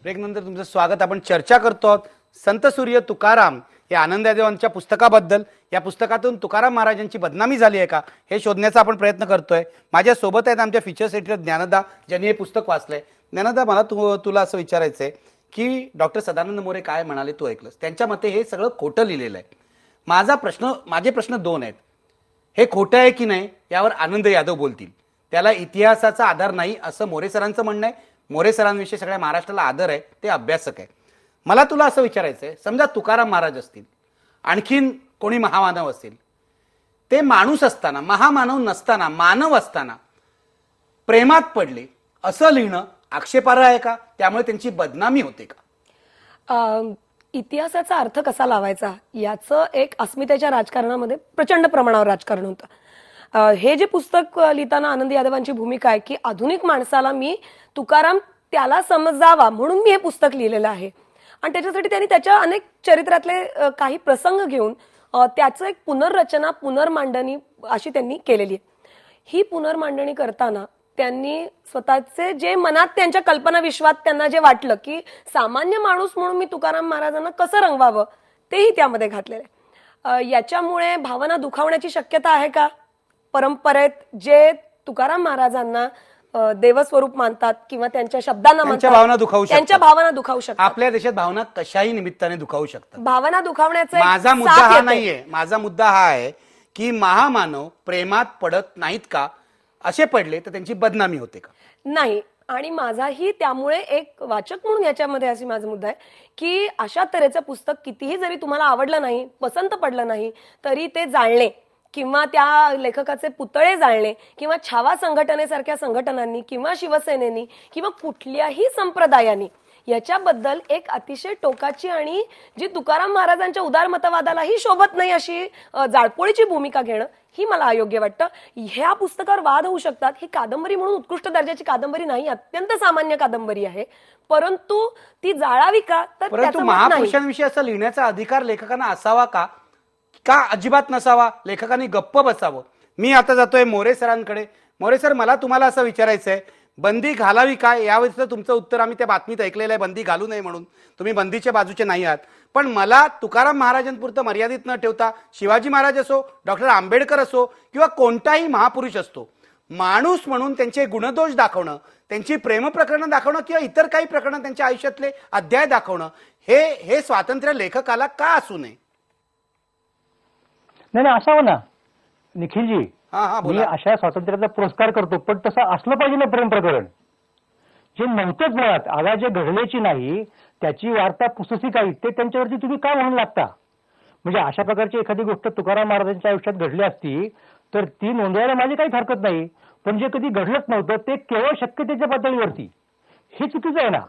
Break नंतर तुमचं स्वागत. आपण चर्चा करतो आहोत संत सूर्य तुकाराम या आनंद यादवांच्या पुस्तकाबद्दल. या पुस्तकातून तुकाराम महाराजांची बदनामी झाली आहे का हे शोधण्याचा आपण प्रयत्न करतोय. माझ्या सोबत आहेत आमच्या फीचर्स एडिटर ज्ञानदा, ज्यांनी हे पुस्तक वाचलंय. ज्ञानदा, मला तुला असं विचारायचंय की डॉक्टर सदानंद मोरे काय म्हणाले तू ऐकलंस. त्यांच्या मते हे सगळं खोटं लिहिलेलं आहे. माझे प्रश्न दोन आहेत. हे खोटं आहे की नाही यावर आनंद यादव बोलतील. त्याला इतिहासाचा आधार नाही असं मोरे सरांचं म्हणणं आहे. मोरे सरांविषयी सगळ्या महाराष्ट्राला आदर आहे, ते अभ्यासक आहे. मला तुला असं विचारायचं आहे, समजा तुकाराम महाराज असतील, आणखीन कोणी महामानव असेल, ते माणूस असताना, महामानव नसताना, मानव असताना प्रेमात पडले असं लिहिणं आक्षेपार्ह आहे का? त्यामुळे त्यांची बदनामी होते का? इतिहासाचा अर्थ कसा लावायचा याचं एक अस्मितेच्या राजकारणामध्ये प्रचंड प्रमाणावर राजकारण होतं. हे जे पुस्तक लिहिताना आनंद यादवांची भूमिका आहे की आधुनिक माणसाला मी तुकाराम त्याला समजावा म्हणून मी हे पुस्तक लिहिलेलं आहे. आणि त्याच्यासाठी त्यांनी त्याच्या अनेक चरित्रातले काही प्रसंग घेऊन त्याचं एक पुनर्रचना, पुनर्मांडणी अशी त्यांनी केलेली आहे. ही पुनर्मांडणी करताना त्यांनी स्वतःचे जे मनात त्यांच्या कल्पना विश्वात त्यांना जे वाटलं की सामान्य माणूस म्हणून मी तुकाराम महाराजांना कसं रंगवावं तेही त्यामध्ये घातलेलं आहे. याच्यामुळे भावना दुखावण्याची शक्यता आहे का? परंपरेत जे तुकाराम महाराजांना देवस्वरूप मानतात किंवा त्यांच्या शब्दांना त्यांच्या भावना दुखावू शकतात. आपल्या देशात भावना कशाही निमित्ताने दुखावू शकतात. भावना दुखावण्याचा माझा मुद्दा हा नाहीये. माझा मुद्दा हा आहे की महामानव प्रेमात पडत नाहीत का? असे पडले तर त्यांची बदनामी होते का? नाही. आणि माझाही त्यामुळे एक वाचक म्हणून याच्यामध्ये अशी माझा मुद्दा आहे की अशा तऱ्हेचं पुस्तक कितीही जरी तुम्हाला आवडलं नाही, पसंत पडलं नाही, तरी ते जाळणे किंवा त्या लेखकाचे पुतळे जाळणे किंवा छावा संघटनेसारख्या संघटनांनी किंवा शिवसेनेनी किंवा कुठल्याही संप्रदायाने याच्याबद्दल एक अतिशय टोकाची आणि जी तुकाराम महाराजांच्या उदारमतवादालाही शोभत नाही अशी जाळपोळीची भूमिका घेणं ही मला अयोग्य वाटतं. ह्या पुस्तकावर वाद होऊ शकतात. ही कादंबरी म्हणून उत्कृष्ट दर्जाची कादंबरी नाही, अत्यंत सामान्य कादंबरी आहे, परंतु ती जाळावी का? तर परंतु महापुरुषांविषयी असं लिहिण्याचा अधिकार लेखकांना असावा का? का अजिबात नसावा? लेखकांनी गप्प बसावं. मी आता जातोय मोरे सरांकडे. मोरे सर, मला तुम्हाला असं विचारायचंय, बंदी घालावी काय? यावेळेस तुमचं उत्तर आम्ही त्या बातमीत ऐकलेलं आहे, बंदी घालू नये म्हणून. तुम्ही बंदीच्या बाजूचे नाही आहात. पण मला तुकाराम महाराजांपुरतं मर्यादित न ठेवता शिवाजी महाराज असो, डॉक्टर आंबेडकर असो किंवा कोणताही महापुरुष असतो, माणूस म्हणून त्यांचे गुणदोष दाखवणं, त्यांची प्रेमप्रकरणं दाखवणं किंवा इतर काही प्रकरणं त्यांच्या आयुष्यातले अध्याय दाखवणं हे स्वातंत्र्य लेखकाला का असू नये? नाही, असावं ना निखिलजी. मी अशा स्वातंत्र्याचा पुरस्कार करतो, पण तसं असलं पाहिजे ना प्रेम प्रकरण. जे नव्हतंच मुळात, आगा जे घडल्याची नाही त्याची वार्ता पुससी काही, ते त्यांच्यावरती तुम्ही का म्हणून लागता? म्हणजे अशा प्रकारची एखादी गोष्ट तुकाराम महाराजांच्या आयुष्यात घडली असती तर ती नोंदवायला माझी काहीच हरकत नाही. पण जे कधी घडलंच नव्हतं ते केवळ शक्यतेच्या पातळीवरती, हे चुकीचं आहे ना.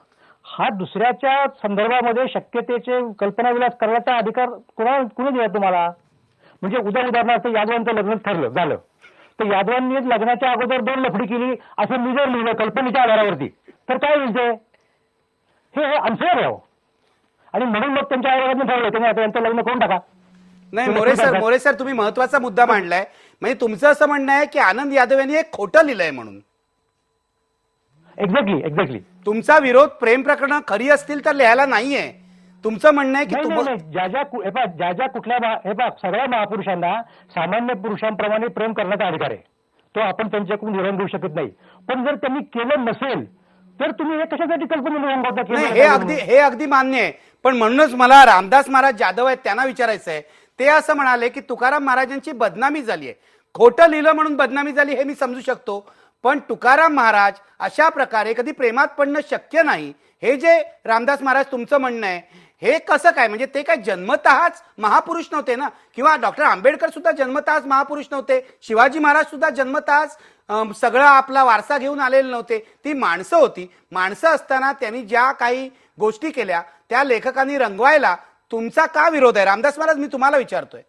हा दुसऱ्याच्या संदर्भामध्ये शक्यतेचे कल्पनाविलास करण्याचा अधिकार कुणी दिला तुम्हाला? म्हणजे उदाहरणार्थ यादवांचं लग्न ठरलं झालं तर यादवांनी लग्नाच्या अगोदर 2 लफडी केली असं मी जर लिहिलं कल्पनेच्या आधारावरती तर काय होईल? हे अनफेअर आहे. आणि म्हणून मग त्यांच्या आधारावरती ठरवलं त्यांनी आता यांचं लग्न करून टाका. नाही मोरे सर, तुम्ही महत्वाचा मुद्दा मांडलाय. म्हणजे तुमचं असं म्हणणं आहे की आनंद यादव यांनी एक खोटं लिहिलंय म्हणून. एक्झॅक्टली. तुमचा विरोध प्रेम प्रकरण खरी असतील तर लिहायला नाहीये. तुमचं म्हणणं आहे की ज्या कुठल्या सगळ्या महापुरुषांना सामान्य पुरुषांप्रमाणे प्रेम करण्याचा अधिकार आहे, तो आपण त्यांच्याकडून निर्णय घेऊ शकत नाही. पण जर त्यांनी केलं नसेल तर तुम्ही हे कशासाठी कल्पना? हे अगदी मान्य आहे. पण म्हणूनच मला रामदास महाराज जाधव आहेत त्यांना विचारायचं आहे. ते असं म्हणाले की तुकाराम महाराजांची बदनामी झाली आहे. खोटं लिहिलं म्हणून बदनामी झाली हे मी समजू शकतो, पण तुकाराम महाराज अशा प्रकारे कधी प्रेमात पडणं शक्य नाही हे जे रामदास महाराज तुमचं म्हणणं आहे, हे कसं काय? म्हणजे ते काय जन्मतःच महापुरुष नव्हते ना? किंवा डॉक्टर आंबेडकर सुद्धा जन्मतःच महापुरुष नव्हते, शिवाजी महाराज सुद्धा जन्मतःच सगळा आपला वारसा घेऊन आलेले नव्हते. ती माणसं होती. माणसं असताना त्यांनी ज्या काही गोष्टी केल्या त्या लेखकांनी रंगवायला तुमचा का विरोध आहे? रामदास महाराज, मी तुम्हाला विचारतोय.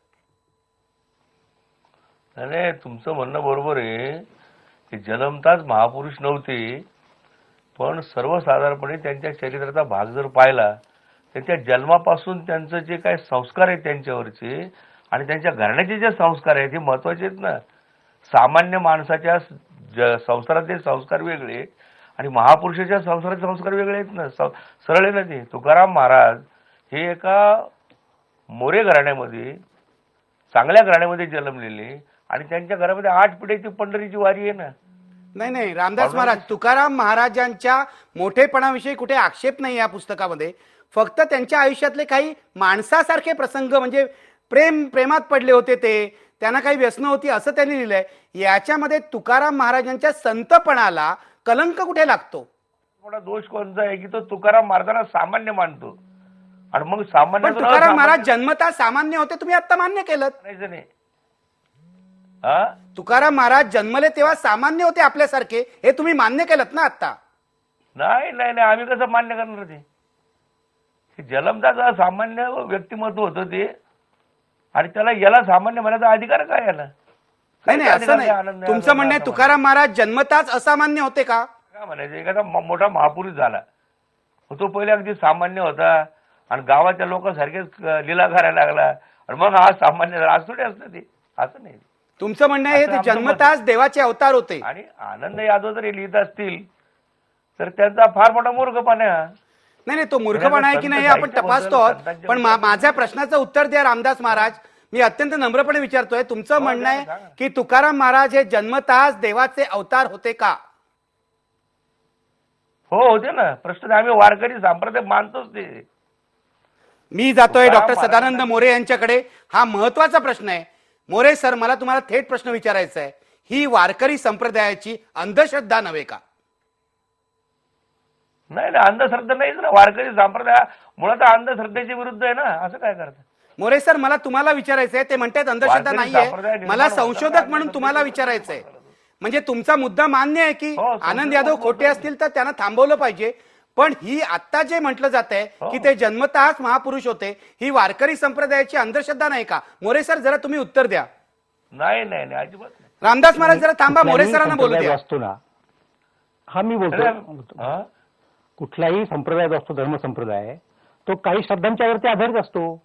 नाही, तुमचं म्हणणं बरोबर आहे की जन्मताच महापुरुष नव्हते, पण सर्वसाधारणपणे त्यांच्या चरित्राचा भाग जर पाहिला त्यांच्या जन्मापासून त्यांचं जे काही संस्कार आहेत त्यांच्यावरचे आणि त्यांच्या घराण्याचे जे संस्कार आहेत हे महत्वाचे आहेत ना. सामान्य माणसाच्या संसारातले संस्कार वेगळे आणि महापुरुषाच्या संसाराचे संस्कार वेगळे आहेत ना, सरळ आहे ना ते. तुकाराम महाराज हे एका मोरे घराण्यामध्ये, चांगल्या घराण्यामध्ये जन्मलेले, आणि त्यांच्या घरामध्ये 8 पिढ्याची पंढरीची वारी आहे ना. नाही रामदास महाराज, तुकाराम महाराजांच्या मोठेपणाविषयी कुठे आक्षेप नाही या पुस्तकामध्ये. फक्त त्यांच्या आयुष्यातले काही माणसासारखे प्रसंग, म्हणजे प्रेमात पडले होते ते, त्यांना काही व्यसनं होती असं त्यांनी लिहिलंय. याच्यामध्ये तुकाराम महाराजांच्या संतपणाला कलंक कुठे लागतो? मोठा दोष कोणता आहे की तो तुकाराम महाराजांना सामान्य मानतो, आणि मग सामान्य पण तुकाराम महाराज जन्मतः सामान्य होते, तुम्ही आता मान्य केलं. नाही. हा, तुकाराम महाराज जन्मले तेव्हा सामान्य होते आपल्यासारखे, हे तुम्ही मान्य केलं ना आता? नाही आम्ही कसं मान्य करणार ते? जलमदाचा सामान्य व्यक्तिमत्व होतं ते, आणि त्याला याला सामान्य म्हणायचा अधिकार काय याला? नाही असं नाही. तुमचं म्हणणं आहे तुकाराम महाराज जन्मताच असामान्य होते का? काय म्हणायचं, एखादा मोठा महापुरुष झाला, तो पहिले अगदी सामान्य होता आणि गावाच्या लोकांसारखेच लीला करायला लागला, आणि मग हा सामान्य झाला, असं थोडी असतं ते. असं नाही. तुमचं म्हणणं आहे ते जन्मताच देवाचे अवतार होते. आणि आनंद यादव जर हे लिहित असतील तर त्यांचा फार मोठा मूर्खपणा आहे. नाही तो मूर्खपणा आहे की नाही हे आपण तपासतो आहोत. पण माझ्या प्रश्नाचं उत्तर द्या रामदास महाराज. मी अत्यंत नम्रपणे विचारतोय, तुमचं म्हणणं आहे की तुकाराम महाराज हे जन्मताच देवाचे अवतार होते का? हो, होते ना. प्रश्न आम्ही वारकरी संप्रदाय मानतोच ते. मी जातोय डॉक्टर सदानंद मोरे यांच्याकडे. हा महत्वाचा प्रश्न आहे. मोरे सर, मला तुम्हाला थेट प्रश्न विचारायचा आहे. ही वारकरी संप्रदायाची अंधश्रद्धा नव्हे का? नाही अंधश्रद्धा नाहीच ना. वारकरी संप्रदाय मुळात अंधश्रद्धेच्या विरुद्ध आहे ना. असं काय करतात? मोरे सर, मला तुम्हाला विचारायचंय. ते म्हणतात अंधश्रद्धा नाहीये. मला संशोधक म्हणून तुम्हाला विचारायचंय. म्हणजे तुमचा मुद्दा मान्य आहे की आनंद यादव खोटे असतील तर त्यांना थांबवलं पाहिजे, पण ही आता जे म्हटलं जात आहे की ते जन्मतःच महापुरुष होते, ही वारकरी संप्रदायाची अंधश्रद्धा नाही का? मोरे सर, जरा तुम्ही उत्तर द्या. नाही अजिबात नाही. रामदास महाराज जरा थांबा, मोरे सरांना बोलू द्या. असतो ना, हा मी बोलतो. कुठलाही संप्रदाय असतो, धर्म संप्रदाय, तो काही श्रद्धांच्या वरती आधारित असतो.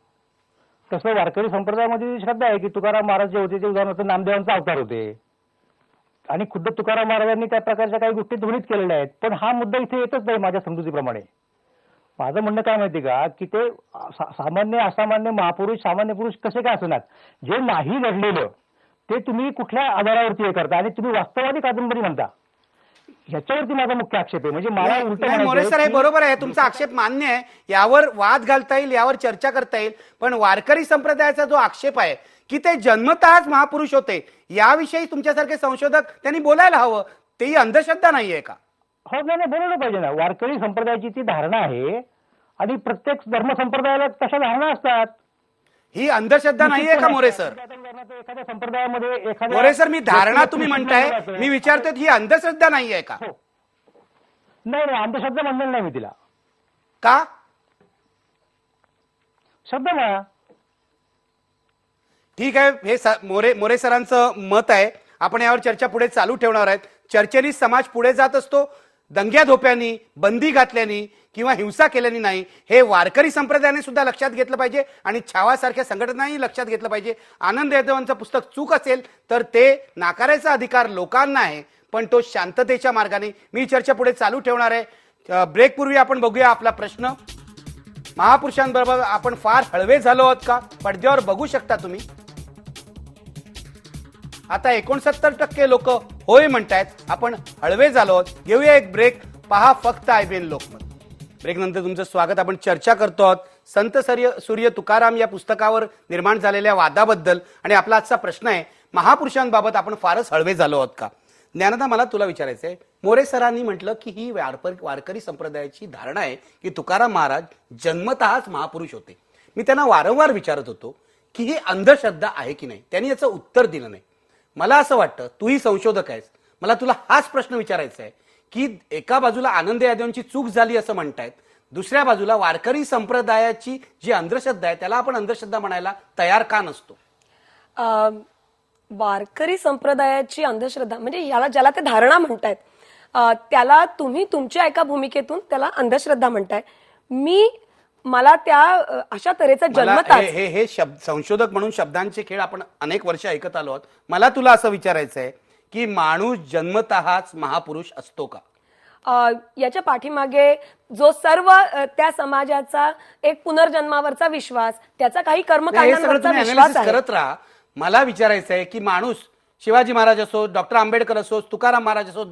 तसं वारकरी संप्रदायामध्ये श्रद्धा आहे की तुकाराम महाराज जे होते ते उदाहरणार्थ नामदेवांचा अवतार होते, आणि खुद्द तुकाराम महाराजांनी त्या प्रकारच्या काही गोष्टी ध्वनित केलेल्या आहेत. पण हा मुद्दा इथे येतच नाही माझ्या समजुतीप्रमाणे. माझं म्हणणं काय माहिती का, की ते सामान्य असामान्य महापुरुष सामान्य पुरुष कसे काय असणार, जे नाही घडलेलं ते तुम्ही कुठल्या आधारावरती हे करता, आणि तुम्ही वास्तववादी कादंबरी म्हणता, ह्याच्यावरती माझा मुख्य आक्षेप आहे. म्हणजे मला उलट मोरे सर, हे बरोबर आहे, तुमचा आक्षेप मान्य आहे. यावर वाद घालता येईल, यावर चर्चा करता येईल. पण वारकरी संप्रदायाचा जो आक्षेप आहे की ते जन्मतःच महापुरुष होते, याविषयी तुमच्यासारखे संशोधक त्यांनी बोलायला हवं. तेही अंधश्रद्धा नाहीये का? हो, नाही बोलवलं पाहिजे ना. वारकरी संप्रदायाची ती धारणा आहे, आणि प्रत्येक धर्म संप्रदायाला तशा धारणा असतात. ही अंधश्रद्धा नाहीये का मोरे सर? एखाद्या संप्रदायामध्ये मोरे सर, मी धारणा तुम्ही म्हणताय, मी विचारतोय ही अंधश्रद्धा नाहीये का? नाही अंधश्रद्धा म्हणणार नाही मी तिला. का? श्रद्धा ना. ठीक आहे, हे मोरे सरांचं मत आहे. आपण यावर चर्चा पुढे चालू ठेवणार आहेत. चर्चेनी समाज पुढे जात असतो. दंग्या धोप्यांनी, बंदी घातल्यानी किंवा हिंसा केल्यानी नाही, हे वारकरी संप्रदायाने सुद्धा लक्षात घेतलं पाहिजे, आणि छावासारख्या संघटनांनी लक्षात घेतलं पाहिजे. आनंद यादवांचं पुस्तक चूक असेल तर ते नाकारायचा अधिकार लोकांना आहे, पण तो शांततेच्या मार्गाने. मी चर्चा पुढे चालू ठेवणार आहे. ब्रेकपूर्वी आपण बघूया आपला प्रश्न. महापुरुषांबरोबर आपण फार हळवे झालो आहोत का? पडद्यावर बघू शकता तुम्ही. आता 69% लोक होय म्हणतायत, आपण हळवे झालो आहोत. घेऊया एक ब्रेक. पहा फक्त IBN लोकमत. ब्रेक नंतर तुमचं स्वागत. आपण चर्चा करतो आहोत संत सूर्य तुकाराम या पुस्तकावर निर्माण झालेल्या वादाबद्दल, आणि आपला आजचा प्रश्न आहे महापुरुषांबाबत आपण फारच हळवे झालो आहोत का? ज्ञानदा, मला तुला विचारायचं आहे. मोरे सरांनी म्हटलं की ही वारकरी संप्रदायाची धारणा आहे की तुकाराम महाराज जन्मतःच महापुरुष होते. मी त्यांना वारंवार विचारत होतो की ही अंधश्रद्धा आहे की नाही. त्यांनी याचं उत्तर दिलं नाही. मला असं वाटतं, तूही संशोधक आहेस, मला तुला हाच प्रश्न विचारायचा आहे की एका बाजूला आनंद यादवांची चूक झाली असं म्हणतायत, दुसऱ्या बाजूला वारकरी संप्रदायाची जी अंधश्रद्धा आहे त्याला आपण अंधश्रद्धा म्हणायला तयार का नसतो? वारकरी संप्रदायाची अंधश्रद्धा म्हणजे याला ज्याला ते धारणा म्हणतायत, त्याला तुम्ही तुमच्या एका भूमिकेतून त्याला अंधश्रद्धा म्हणताय. मला त्या अशा तऱ्हेचा जन्मताच हे संशोधक म्हणून शब्दांचे खेळ आपण अनेक वर्ष ऐकत आलो आहोत. मला तुला असं विचारायचं आहे की माणूस जन्मतःच महापुरुष असतो का? याच्या पाठीमागे जो सर्व त्या समाजाचा एक पुनर्जन्मावरचा विश्वास, त्याचा काही नाही, हे सगळं कर्मकांडांवरचा तुम्ही विश्वास अनालिसिस आहे. करत राहा. मला विचारायचं आहे की माणूस शिवाजी महाराज असो, डॉक्टर आंबेडकर असो, तुकाराम महाराज असो,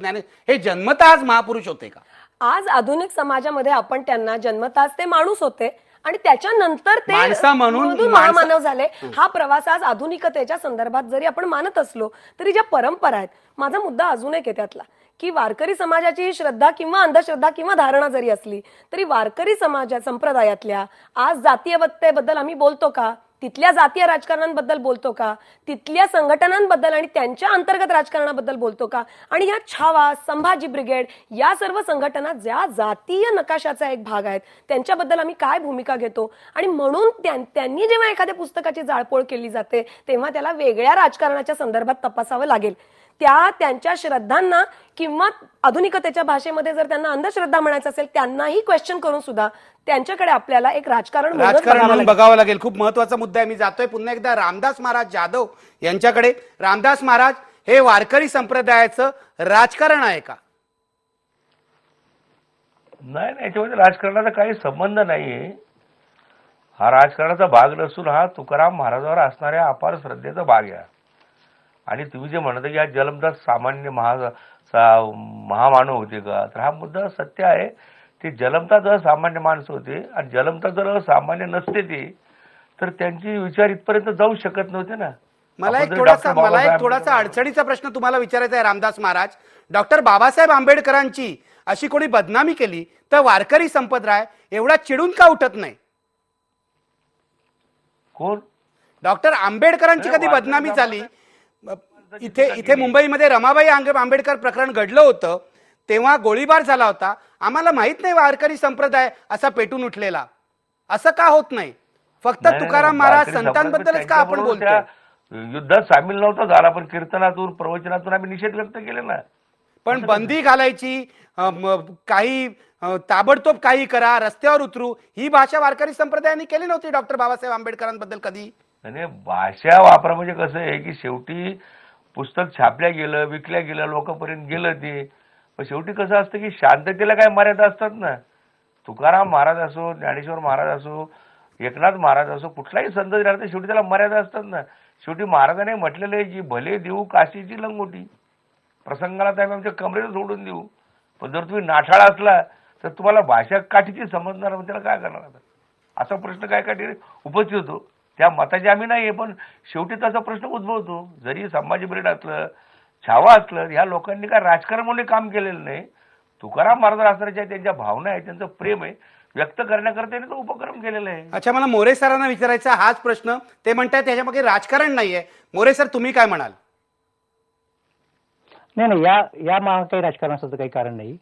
हे जन्मतःच महापुरुष होते का? आज आधुनिक समाजामध्ये आपण त्यांना जन्मताच ते माणूस होते आणि त्याच्यानंतर ते माणसा म्हणून मधून महामानव झाले. हा प्रवास आज आधुनिकतेच्या संदर्भात जरी आपण मानत असलो तरी ज्या परंपरा आहेत, माझा मुद्दा अजून एक आहे त्यातला, की वारकरी समाजाची ही श्रद्धा किंवा अंधश्रद्धा किंवा धारणा जरी असली तरी वारकरी समाजा संप्रदायातल्या आज जातीयतेबद्दल आम्ही बोलतो का? तिथल्या जातीय राजकारणांबद्दल बोलतो का? तिथल्या संघटनांबद्दल आणि त्यांच्या अंतर्गत राजकारणाबद्दल बोलतो का? आणि ह्या छावा, संभाजी ब्रिगेड या सर्व संघटना ज्या जातीय नकाशाचा एक भाग आहेत, त्यांच्याबद्दल आम्ही काय भूमिका घेतो? आणि म्हणून त्यांनी जेव्हा एखाद्या पुस्तकाची जाळपोळ केली जाते तेव्हा त्याला वेगळ्या राजकारणाच्या संदर्भात तपासावं लागेल. त्यांच्या श्रद्धांना किंवा आधुनिकतेच्या भाषेमध्ये जर त्यांना अंधश्रद्धा म्हणायचं असेल, त्यांनाही क्वेश्चन करून सुद्धा त्यांच्याकडे आपल्याला एक राजकारण म्हणून बघावं लागेल. खूप महत्वाचा मुद्दा आहे. मी जातोय पुन्हा एकदा रामदास महाराज जाधव यांच्याकडे. रामदास महाराज, हे वारकरी संप्रदायाचं राजकारण आहे का? नाही, याच्यामध्ये राजकारणाचा काही संबंध नाहीये. हा राजकारणाचा भाग नसून हा तुकाराम महाराजांवर असणाऱ्या अपार श्रद्धेचा भाग आहे. आणि तुम्ही जे म्हणता की हा जलमदास सामान्य महामानव होते का, तर हा मुद्दा सत्य आहे. ते जलमदास असामान्य माणसं होते आणि जलमदास जर असामान्य नसते ते, तर त्यांची विचार इथपर्यंत जाऊ शकत नव्हते ना. मला आपण एक जर थोडासा डॉक्टर मला एक बाबासाहेब थोडासा अडचणीचा प्रश्न तुम्हाला विचारायचा आहे रामदास महाराज. डॉक्टर बाबासाहेब आंबेडकरांची अशी कोणी बदनामी केली तर वारकरी संप्रदाय एवढा चिडून का उठत नाही? कोण? डॉक्टर आंबेडकरांची कधी बदनामी झाली? इथे मुंबईमध्ये रमाबाई आंबेडकर प्रकरण घडलं होतं, तेव्हा गोळीबार झाला होता. आम्हाला माहित नाही वारकरी संप्रदाय असा पेटून उठलेला. असं का होत नाही? फक्त तुकाराम महाराज संतांबद्दलच का आपण बोलतो? युद्धात सामील नव्हता झाला, पण कीर्तनातून प्रवचनातून आम्ही निषेध व्यक्त केले ना. पण बंदी घालायची, काही ताबडतोब काही करा, रस्त्यावर उतरू, ही भाषा वारकरी संप्रदायाने केली नव्हती डॉक्टर बाबासाहेब आंबेडकरांबद्दल कधी. आणि भाषा वापरा म्हणजे कसं आहे की शेवटी पुस्तक छापल्या गेलं, विकल्या गेलं, लोकांपर्यंत गेलं ते. पण शेवटी कसं असतं की शांततेला काय मर्यादा असतात ना. तुकाराम महाराज असो, ज्ञानेश्वर महाराज असो, एकनाथ महाराज असो, कुठलाही संत जरी राहतो शेवटी त्याला मर्यादा असतात ना. शेवटी महाराजांनी म्हटलेलं आहे की भले देऊ काशीची लंगोटी, प्रसंगाला तर आम्ही आमच्या कमरेला सोडून देऊ. पण जर तुम्ही नाठाळ असला तर तुम्हाला भाषा काठीची समजणार, त्याला काय करणार आता? असा प्रश्न काय काय उपस्थित होतो. त्या मताचे आम्ही नाही, पण शेवटी त्याचा प्रश्न उद्भवतो. जरी संभाजी ब्रिगेड असलं, छावा असलं, ह्या लोकांनी काय राजकारण म्हणून काम केलेलं नाही. तुकाराम महाराज असण्याच्या त्यांच्या भावना आहे, त्यांचं प्रेम आहे, व्यक्त करण्याकरता त्यांनी तो उपक्रम केलेला आहे. अच्छा, मला मोरे सरांना विचारायचा हाच प्रश्न. ते म्हणतात त्याच्यामागे राजकारण नाहीये. मोरे सर, तुम्ही काय म्हणाल? नाही, या काही राजकारणाचं काही कारण नाही.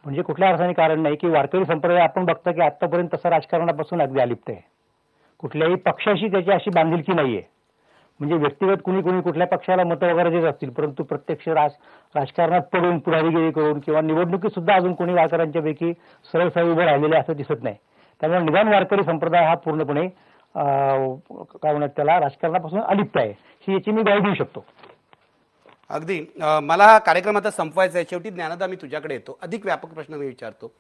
म्हणजे कुठल्या अर्थाने कारण नाही की वारकरी संप्रदाय आपण बघतो की आतापर्यंत तसं राजकारणापासून अगदी अलिप्त आहे. कुठल्याही पक्षाशी त्याची अशी बांधिलकी नाहीये. म्हणजे व्यक्तिगत कुणी कुठल्या पक्षाला मतं वगैरे देत असतील, परंतु प्रत्यक्ष राजकारणात पडून पुढारीगिरी करून किंवा निवडणुकीत सुद्धा अजून कोणी वारकऱ्यांच्या पैकी सरळ उभं राहिलेले असं दिसत नाही. त्यामुळे निदान वारकरी संप्रदाय हा पूर्णपणे काय म्हणतात त्याला राजकारणापासून अलिप्त आहे, ही याची मी ग्वाही देऊ शकतो. अगदी. मला हा कार्यक्रम आता संपवायचा आहे. शेवटी ज्ञानदा, मी तुझ्याकडे येतो. अधिक व्यापक प्रश्न मी विचारतो.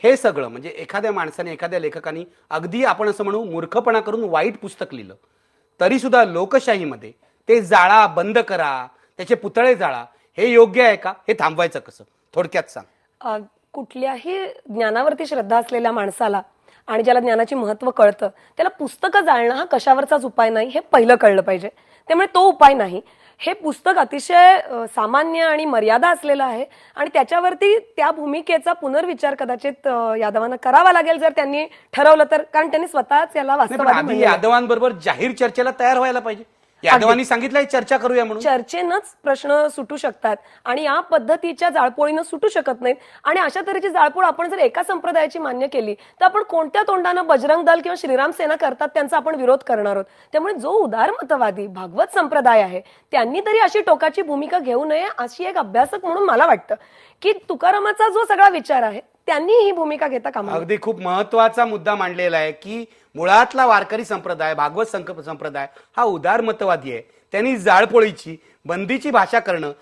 हे सगळं म्हणजे एखाद्या माणसाने, एखाद्या लेखकाने अगदी आपण असं म्हणू मूर्खपणा करून वाईट पुस्तक लिहिलं तरी सुद्धा लोकशाहीमध्ये ते जाळा, बंद करा, त्याचे पुतळे जाळा, हे योग्य आहे का? हे थांबवायचं कसं? थोडक्यात सांग. कुठल्याही ज्ञानावरती श्रद्धा असलेल्या माणसाला आणि ज्याला ज्ञानाची महत्व कळतं त्याला पुस्तकं जाळणं हा कशावरचाच उपाय नाही, हे पहिलं कळलं पाहिजे. त्यामुळे तो उपाय नाही. हे पुस्तक अतिशय सामान्य आणि मर्यादा असलेलं आहे आणि त्याच्यावरती त्या भूमिकेचा पुनर्विचार कदाचित यादवांना करावा लागेल जर त्यांनी ठरवलं तर, कारण त्यांनी स्वतःच याला वास्तववादी यादवांबरोबर जाहीर चर्चेला तयार व्हायला पाहिजे. यादवांनी सांगितलंय चर्चा करूया म्हणून. चर्चेनंच प्रश्न सुटू शकतात आणि या पद्धतीच्या जाळपोळीनं सुटू शकत नाहीत. आणि अशा तऱ्हेची जाळपोळ आपण जर एका संप्रदायाची मान्य केली तर आपण कोणत्या तोंडानं बजरंग दल किंवा श्रीराम सेना करतात त्यांचा आपण विरोध करणार आहोत. त्यामुळे जो उदारमतवादी भागवत संप्रदाय आहे त्यांनी तरी अशी टोकाची भूमिका घेऊ नये, अशी एक अभ्यासक म्हणून मला वाटतं की तुकारामाचा जो सगळा विचार आहे त्यांनी ही भूमिका घेता कामा. अगदी खूप महत्वाचा मुद्दा मांडलेला आहे की मुळातला वारकरी संप्रदाय, भागवत संप्रदाय हा उदारमतवादी आहे. त्यांनी जाळपोळीची, बंदीची भाषा करणं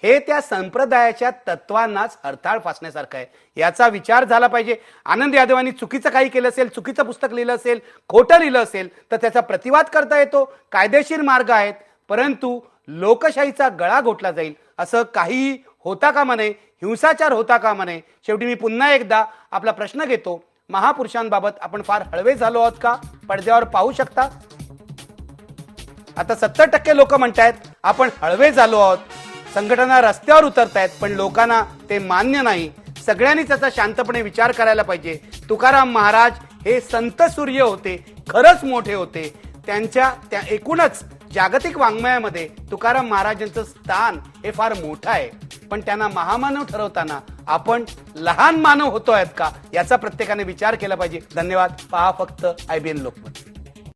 हे त्या संप्रदायाच्या तत्वांनाच हरताळ फासण्यासारखं आहे. याचा विचार झाला पाहिजे. आनंद यादवांनी चुकीचं काही केलं असेल, चुकीचं पुस्तक लिहिलं असेल, खोटं लिहिलं असेल तर त्याचा प्रतिवाद करता येतो, कायदेशीर मार्ग आहेत. परंतु लोकशाहीचा गळा घोटला जाईल असं काहीही होता कामा नये, हिंसाचार होता कामा नये. शेवटी मी पुन्हा एकदा आपला प्रश्न घेतो, महापुरुषांबाबत आपण फार हळवे झालो आहोत का? पडद्यावर पाहू शकता आता 70% लोक म्हणतायत आपण हळवे झालो आहोत. संघटना रस्त्यावर उतरतायत पण लोकांना ते मान्य नाही. सगळ्यांनीच त्याचा शांतपणे विचार करायला पाहिजे. तुकाराम महाराज हे संत सूर्य होते, खरंच मोठे होते. त्या एकूणच जागतिक वाङ्मयामध्ये तुकाराम महाराजांचं स्थान हे फार मोठं आहे. पण त्यांना महामानव ठरवताना आपण लहान मानव होतो आहेत का याचा प्रत्येकाने विचार केला पाहिजे. धन्यवाद. पहा फक्त IBN लोकमत.